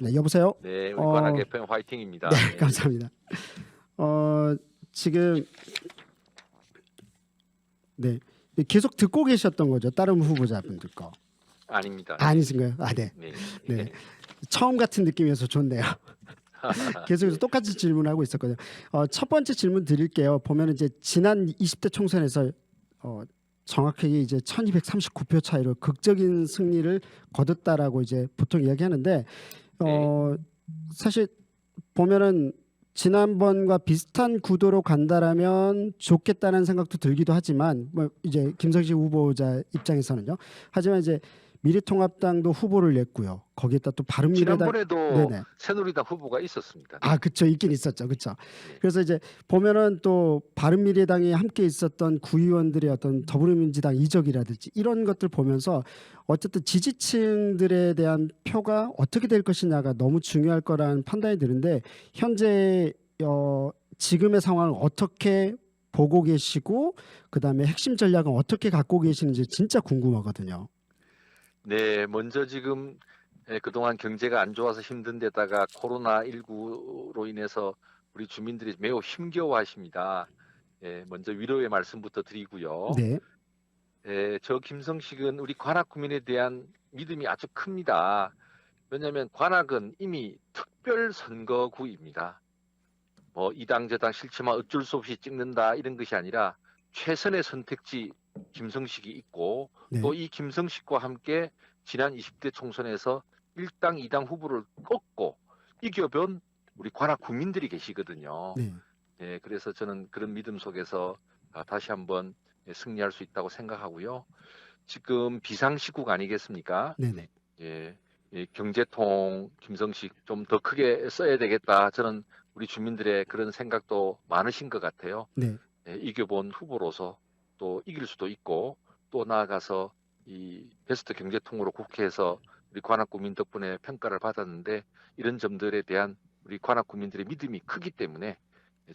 네, 여보세요? 네, 우리 관악 어, FM 네, 화이팅입니다. 네, 감사합니다. 지금, 네, 계속 듣고 계셨던 거죠? 다른 후보자분들 거. 아닙니다. 네, 아니신가요? 아, 네. 네, 네. 네. 처음 같은 느낌이어서 좋네요. 계속해서 네, 똑같이 질문하고 있었거든요. 첫 번째 질문 드릴게요. 보면 이제 지난 20대 총선에서 어, 정확하게 이제 1239표 차이로 극적인 승리를 거뒀다라고 이제 보통 이야기하는데 네, 어, 사실 보면은 지난번과 비슷한 구도로 간다라면 좋겠다는 생각도 들기도 하지만 뭐 이제 김성식 후보자 입장에서는요. 하지만 이제 미래통합당도 후보를 냈고요. 거기에다 또 바른미래당 지난번에도 네네. 새누리당 후보가 있었습니다. 아, 네, 그쵸. 있긴 있었죠. 그쵸. 네, 그래서 이제 보면은 또 바른미래당이 함께 있었던 구의원들의 어떤 더불어민주당 이적이라든지 이런 것들 보면서 어쨌든 지지층들에 대한 표가 어떻게 될 것이냐가 너무 중요할 거라는 판단이 드는데 현재 지금의 상황을 어떻게 보고 계시고 그다음에 핵심 전략은 어떻게 갖고 계시는지 진짜 궁금하거든요. 네. 먼저 지금 그동안 경제가 안 좋아서 힘든 데다가 코로나19로 인해서 우리 주민들이 매우 힘겨워하십니다. 먼저 위로의 말씀부터 드리고요. 네. 저 김성식은 우리 관악 구민에 대한 믿음이 아주 큽니다. 왜냐하면 관악은 이미 특별 선거구입니다. 뭐 이당 저당 싫지만 어쩔 수 없이 찍는다 이런 것이 아니라 최선의 선택지 김성식이 있고 네. 또 이 김성식과 함께 지난 20대 총선에서 1당 2당 후보를 꺾고 이겨본 우리 관악 국민들이 계시거든요. 네. 그래서 저는 그런 믿음 속에서 다시 한번 승리할 수 있다고 생각하고요. 지금 비상시국 아니겠습니까? 네. 네. 예, 경제통 김성식 좀 더 크게 써야 되겠다. 저는 우리 주민들의 그런 생각도 많으신 것 같아요. 네. 이겨본 후보로서 또 이길 수도 있고 또 나아가서 이 베스트 경제통으로 국회에서 우리 관악 구민 덕분에 평가를 받았는데 이런 점들에 대한 우리 관악 구민들의 믿음이 크기 때문에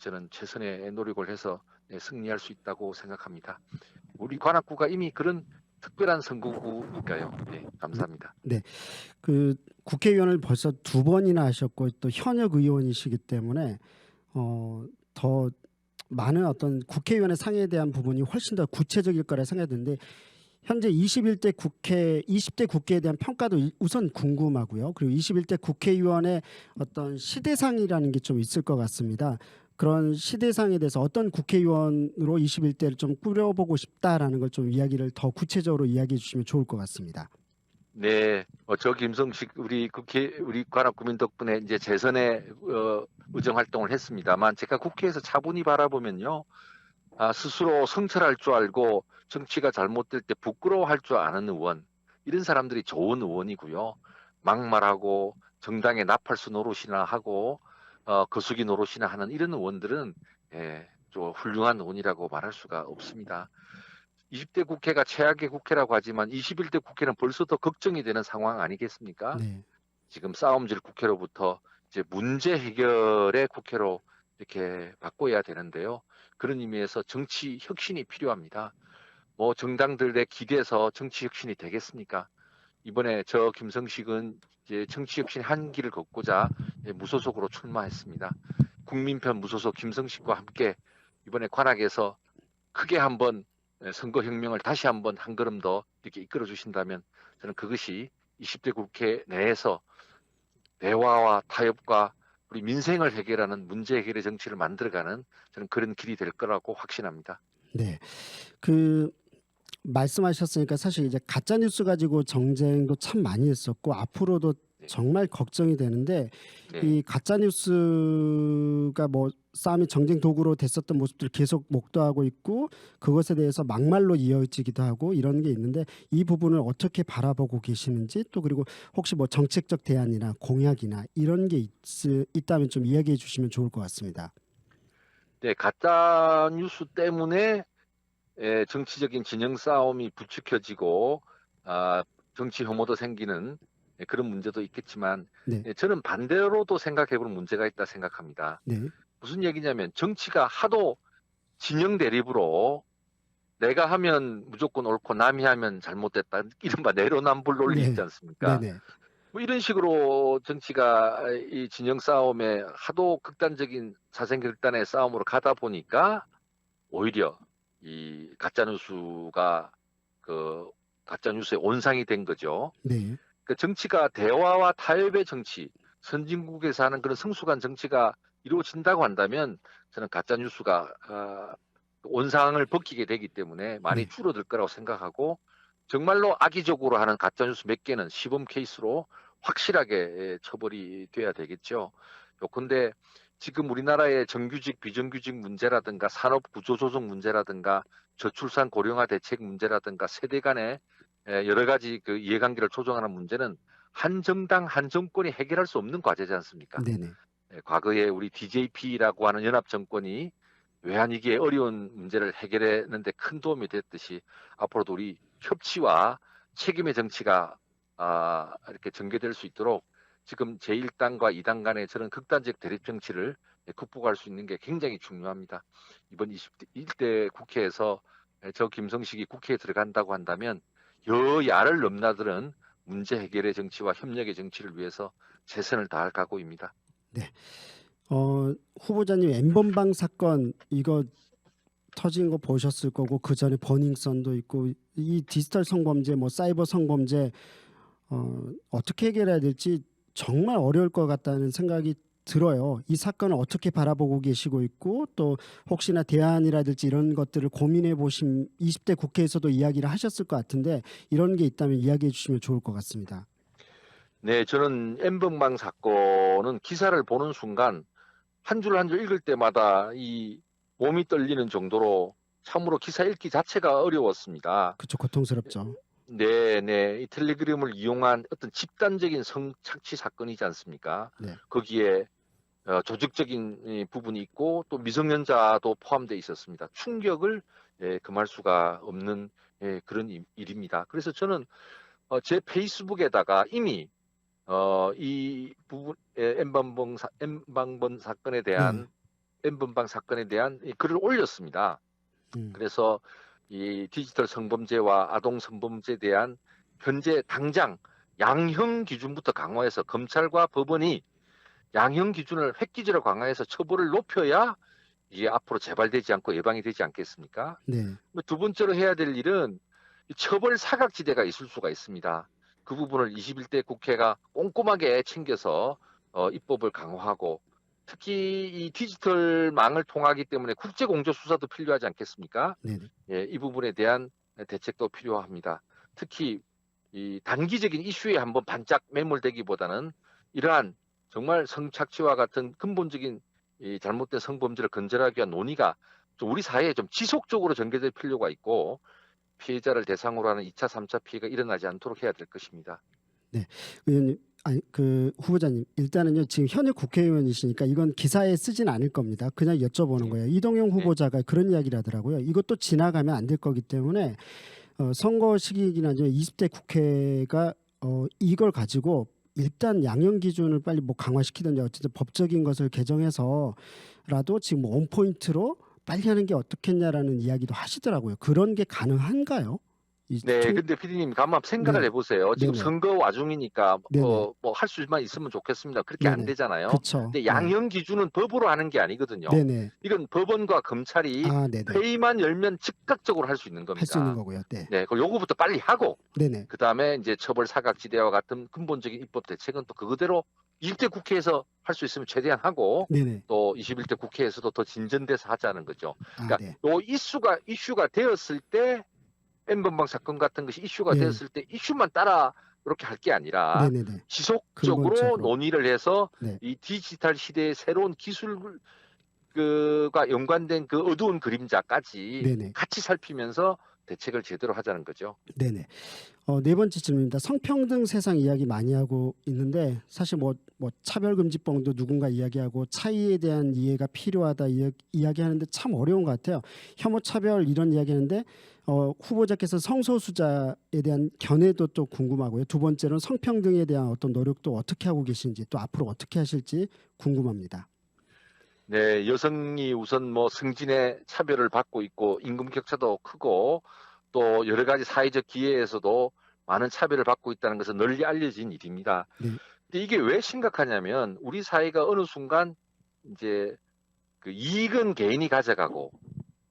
저는 최선의 노력을 해서 승리할 수 있다고 생각합니다. 우리 관악구가 이미 그런 특별한 선거구니까요. 네, 네. 감사합니다. 네. 그 국회의원을 벌써 두 번이나 하셨고 또 현역 의원이시기 때문에 더 많은 어떤 국회의원의 상에 대한 부분이 훨씬 더 구체적일 거라 생각했는데 현재 21대 국회, 20대 국회에 대한 평가도 우선 궁금하고요. 그리고 21대 국회의원의 어떤 시대상이라는 게 좀 있을 것 같습니다. 그런 시대상에 대해서 어떤 국회의원으로 21대를 좀 꾸려보고 싶다라는 걸 좀 이야기를 더 구체적으로 이야기해 주시면 좋을 것 같습니다. 네, 저 김성식 우리 관악 구민 덕분에 이제 재선에 의정 활동을 했습니다만 제가 국회에서 차분히 바라보면요, 스스로 성찰할 줄 알고 정치가 잘못될 때 부끄러워할 줄 아는 의원 이런 사람들이 좋은 의원이고요. 막말하고 정당의 나팔수 노릇이나 하고 거수기 노릇이나 하는 이런 의원들은 좀 훌륭한 의원이라고 말할 수가 없습니다. 20대 국회가 최악의 국회라고 하지만 21대 국회는 벌써 더 걱정이 되는 상황 아니겠습니까? 네. 지금 싸움질 국회로부터 이제 문제 해결의 국회로 이렇게 바꿔야 되는데요. 그런 의미에서 정치 혁신이 필요합니다. 뭐 정당들의 기대서 정치 혁신이 되겠습니까? 이번에 저 김성식은 이제 정치 혁신 한 길을 걷고자 무소속으로 출마했습니다. 국민편 무소속 김성식과 함께 이번에 관악에서 크게 한번 선거혁명을 다시 한번 한 걸음 더 이렇게 이끌어 주신다면 저는 그것이 20대 국회 내에서 대화와 타협과 우리 민생을 해결하는 문제 해결의 정치를 만들어가는 저는 그런 길이 될 거라고 확신합니다. 네. 그 말씀하셨으니까 사실 이제 가짜 뉴스 가지고 정쟁도 참 많이 했었고 앞으로도 네, 정말 걱정이 되는데 네, 이 가짜 뉴스가 뭐 싸움이 정쟁 도구로 됐었던 모습들을 계속 목도하고 있고 그것에 대해서 막말로 이어지기도 하고 이런 게 있는데 이 부분을 어떻게 바라보고 계시는지 또 그리고 혹시 뭐 정책적 대안이나 공약이나 이런 게 있다면 좀 이야기해 주시면 좋을 것 같습니다. 네, 가짜 뉴스 때문에 정치적인 진영 싸움이 부추겨지고 정치 혐오도 생기는 그런 문제도 있겠지만 네, 저는 반대로도 생각해볼 문제가 있다 생각합니다. 네, 무슨 얘기냐면 정치가 하도 진영 대립으로 내가 하면 무조건 옳고 남이 하면 잘못됐다. 이른바 내로남불 논리 네, 있지 네, 않습니까? 네, 뭐 이런 식으로 정치가 이 진영 싸움에 하도 극단적인 사생결단의 싸움으로 가다 보니까 오히려 이 가짜 뉴스가 그 가짜 뉴스의 온상이 된 거죠. 네. 그 정치가 대화와 타협의 정치, 선진국에서 하는 그런 성숙한 정치가 이루어진다고 한다면 저는 가짜 뉴스가 온상을 벗기게 되기 때문에 많이 네. 줄어들 거라고 생각하고 정말로 악의적으로 하는 가짜 뉴스 몇 개는 시범 케이스로 확실하게 처벌이 돼야 되겠죠. 요컨대 지금 우리나라의 정규직 비정규직 문제라든가 산업 구조 조정 문제라든가 저출산 고령화 대책 문제라든가 세대 간의 여러 가지 그 이해관계를 조정하는 문제는 한 정당 한 정권이 해결할 수 없는 과제지 않습니까? 네네. 과거에 우리 DJP라고 하는 연합 정권이 외환위기의 어려운 문제를 해결하는데 큰 도움이 됐듯이 앞으로도 우리 협치와 책임의 정치가 이렇게 전개될 수 있도록 지금 제1당과 2당 간의 저런 극단적 대립 정치를 극복할 수 있는 게 굉장히 중요합니다. 이번 21대 국회에서 저 김성식이 국회에 들어간다고 한다면 여야를 넘나드는 문제 해결의 정치와 협력의 정치를 위해서 최선을 다할 각오입니다. 네. 후보자님 N번방 사건 이거 터진 거 보셨을 거고 그 전에 버닝썬도 있고 이 디지털 성범죄 뭐 사이버 성범죄 어떻게 해결해야 될지 정말 어려울 것 같다는 생각이 들어요. 이 사건을 어떻게 바라보고 계시고 있고 또 혹시나 대안이라든지 이런 것들을 고민해 보신 20대 국회에서도 이야기를 하셨을 것 같은데 이런 게 있다면 이야기해 주시면 좋을 것 같습니다. 네, 저는 N번방 사건은 기사를 보는 순간 한 줄 한 줄 읽을 때마다 이 몸이 떨리는 정도로 참으로 기사 읽기 자체가 어려웠습니다. 그쵸, 고통스럽죠. 네, 네. 이 텔레그램을 이용한 어떤 집단적인 성착취 사건이지 않습니까? 네. 거기에 조직적인 이 부분이 있고 또 미성년자도 포함되어 있었습니다. 충격을 금할 수가 없는 그런 일입니다. 그래서 저는 제 페이스북에다가 이미 이 부분 N번방 사건에 네. 대한 N번방 사건에 대한 이 글을 올렸습니다. 음. 그래서 이 디지털 성범죄와 아동 성범죄에 대한 현재 당장 양형 기준부터 강화해서 검찰과 법원이 양형 기준을 획기적으로 강화해서 처벌을 높여야 이게 앞으로 재발되지 않고 예방이 되지 않겠습니까? 네. 두 번째로 해야 될 일은 이 처벌 사각지대가 있을 수가 있습니다. 그 부분을 21대 국회가 꼼꼼하게 챙겨서 입법을 강화하고 특히 이 디지털망을 통하기 때문에 국제 공조 수사도 필요하지 않겠습니까? 네. 예, 이 부분에 대한 대책도 필요합니다. 특히 이 단기적인 이슈에 한번 반짝 매몰되기보다는 이러한 정말 성착취와 같은 근본적인 이 잘못된 성범죄를 근절하기 위한 논의가 좀 우리 사회에 좀 지속적으로 전개될 필요가 있고 피해자를 대상으로 하는 2차, 3차 피해가 일어나지 않도록 해야 될 것입니다. 네. 의원님, 아니 그 후보자님 일단은요 지금 현역 국회의원이시니까 이건 기사에 쓰진 않을 겁니다. 그냥 여쭤보는 네. 거예요. 이동영 후보자가 그런 이야기를 하더라고요. 이것도 지나가면 안 될 거기 때문에 선거 시기이긴 하지만 20대 국회가 이걸 가지고 일단 양형 기준을 빨리 뭐 강화시키든지 어쨌든 법적인 것을 개정해서라도 지금 뭐 원포인트로 빨리 하는 게 어떻겠냐라는 이야기도 하시더라고요. 그런 게 가능한가요? 네, 근데 피디님 한번 생각을 네. 해보세요. 지금 네네. 선거 와중이니까 네네. 뭐 할 수만 있으면 좋겠습니다. 그렇게 안 네네. 되잖아요. 그쵸. 근데 네. 양형 기준은 법으로 하는 게 아니거든요. 네네. 이건 법원과 검찰이 아, 네네. 회의만 열면 즉각적으로 할 수 있는 할 수 있는 겁니다. 거고요. 네. 네, 그럼 요거부터 빨리 하고 네네. 그 다음에 이제 처벌 사각지대와 같은 근본적인 입법 대책은 또 그거대로 20대 국회에서 할 수 있으면 최대한 하고 네네. 또 21대 국회에서도 더 진전돼서 하자는 거죠. 아, 그러니까 네. 요 이슈가 되었을 때 N번방 사건 같은 것이 이슈가 네. 되었을 때 이슈만 따라 이렇게 할 게 아니라 네네네. 지속적으로 근본적으로. 논의를 해서 네. 이 디지털 시대의 새로운 기술과 연관된 그 어두운 그림자까지 네네. 같이 살피면서 대책을 제대로 하자는 거죠. 네네. 네 번째 질문입니다. 성평등 세상 이야기 많이 하고 있는데 사실 뭐 차별금지법도 누군가 이야기하고 차이에 대한 이해가 필요하다 이야기하는데 참 어려운 것 같아요. 혐오 차별 이런 이야기하는데 후보자께서 성소수자에 대한 견해도 또 궁금하고요. 두 번째로는 성평등에 대한 어떤 노력도 어떻게 하고 계신지 또 앞으로 어떻게 하실지 궁금합니다. 네, 여성이 우선 뭐 승진의 차별을 받고 있고 임금 격차도 크고 또 여러 가지 사회적 기회에서도 많은 차별을 받고 있다는 것은 널리 알려진 일입니다. 네. 근데 이게 왜 심각하냐면 우리 사회가 어느 순간 이제 그 이익은 개인이 가져가고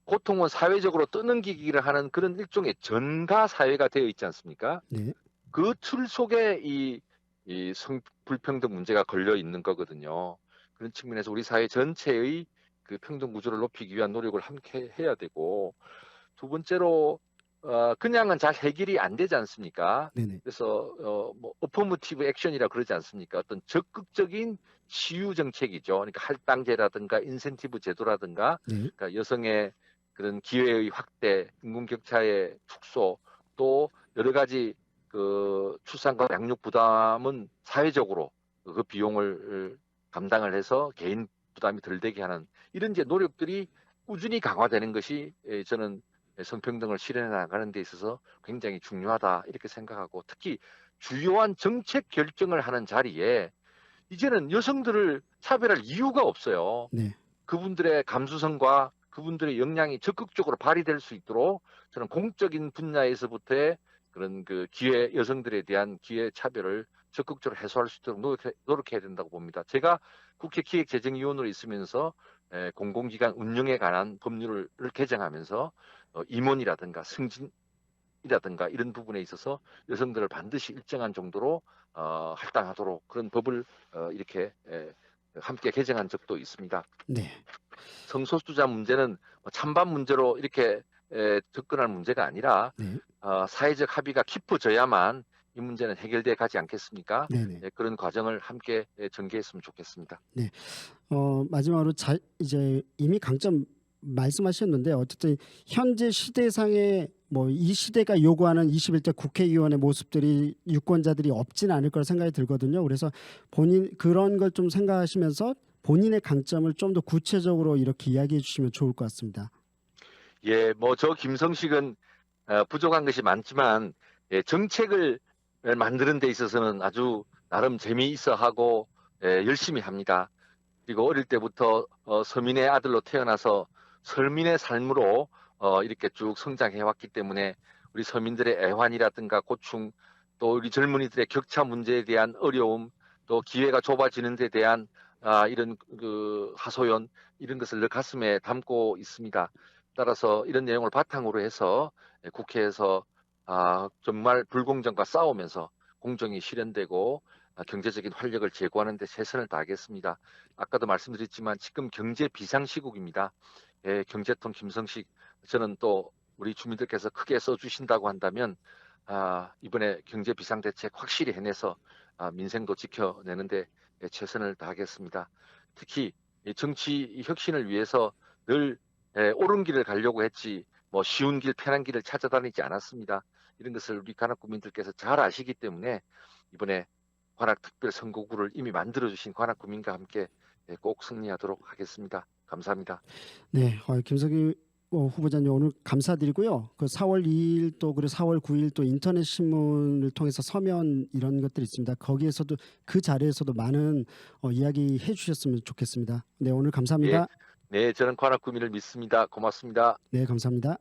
고통은 사회적으로 떠넘기기를 하는 그런 일종의 전가 사회가 되어 있지 않습니까? 네. 그 틀 속에 이 성불평등 문제가 걸려 있는 거거든요. 그런 측면에서 우리 사회 전체의 그 평등 구조를 높이기 위한 노력을 함께 해야 되고, 두 번째로 그냥은 잘 해결이 안 되지 않습니까? 네네. 그래서 뭐 어퍼머티브 액션이라 그러지 않습니까? 어떤 적극적인 치유 정책이죠. 그러니까 할당제라든가 인센티브 제도라든가, 네. 그러니까 여성의 그런 기회의 확대, 인구 격차의 축소, 또 여러 가지 그 출산과 양육 부담은 사회적으로 그 비용을 감당을 해서 개인 부담이 덜 되게 하는 이런 이제 노력들이 꾸준히 강화되는 것이 저는 성평등을 실현해 나가는 데 있어서 굉장히 중요하다 이렇게 생각하고, 특히 주요한 정책 결정을 하는 자리에 이제는 여성들을 차별할 이유가 없어요. 네. 그분들의 감수성과 그분들의 역량이 적극적으로 발휘될 수 있도록 저는 공적인 분야에서부터의 그런 그 기회, 여성들에 대한 기회 차별을 적극적으로 해소할 수 있도록 노력해야 된다고 봅니다. 제가 국회 기획재정위원으로 있으면서 공공기관 운영에 관한 법률을 개정하면서 임원이라든가 승진이라든가 이런 부분에 있어서 여성들을 반드시 일정한 정도로 할당하도록 그런 법을 이렇게 함께 개정한 적도 있습니다. 네. 성소수자 문제는 찬반 문제로 이렇게 접근할 문제가 아니라 네. 사회적 합의가 깊어져야만 이 문제는 해결돼 가지 않겠습니까? 네네. 그런 과정을 함께 전개했으면 좋겠습니다. 마지막으로 이제 이미 강점 말씀하셨는데 어쨌든 현재 시대상의 뭐 이 시대가 요구하는 21대 국회의원의 모습들이 유권자들이 없진 않을 거라 생각이 들거든요. 그래서 본인 그런 걸 좀 생각하시면서 본인의 강점을 좀 더 구체적으로 이렇게 이야기해 주시면 좋을 것 같습니다. 예, 뭐 저 김성식은 부족한 것이 많지만 정책을 만드는 데 있어서는 아주 나름 재미있어 하고 열심히 합니다. 그리고 어릴 때부터 서민의 아들로 태어나서 서민의 삶으로 이렇게 쭉 성장해 왔기 때문에 우리 서민들의 애환이라든가 고충, 또 우리 젊은이들의 격차 문제에 대한 어려움, 또 기회가 좁아지는 데 대한 이런 그 하소연, 이런 것을 늘 가슴에 담고 있습니다. 따라서 이런 내용을 바탕으로 해서 국회에서 정말 불공정과 싸우면서 공정이 실현되고 경제적인 활력을 제고하는 데 최선을 다하겠습니다. 아까도 말씀드렸지만 지금 경제 비상시국입니다. 경제통 김성식, 저는 또 우리 주민들께서 크게 써주신다고 한다면 이번에 경제 비상대책 확실히 해내서 민생도 지켜내는데 최선을 다하겠습니다. 특히 정치 혁신을 위해서 늘 옳은 길을 가려고 했지 뭐 쉬운 길, 편한 길을 찾아다니지 않았습니다. 이런 것을 우리 관악구민들께서 잘 아시기 때문에 이번에 관악특별선거구를 이미 만들어주신 관악구민과 함께 꼭 승리하도록 하겠습니다. 감사합니다. 네, 김석희 후보자님 오늘 감사드리고요. 그 4월 2일 또 그리고 4월 9일 또 인터넷 신문을 통해서 서면 이런 것들이 있습니다. 거기에서도 그 자리에서도 많은 이야기 해주셨으면 좋겠습니다. 네, 오늘 예, 감사합니다. 네, 저는 관악구민을 믿습니다. 고맙습니다. 네, 감사합니다.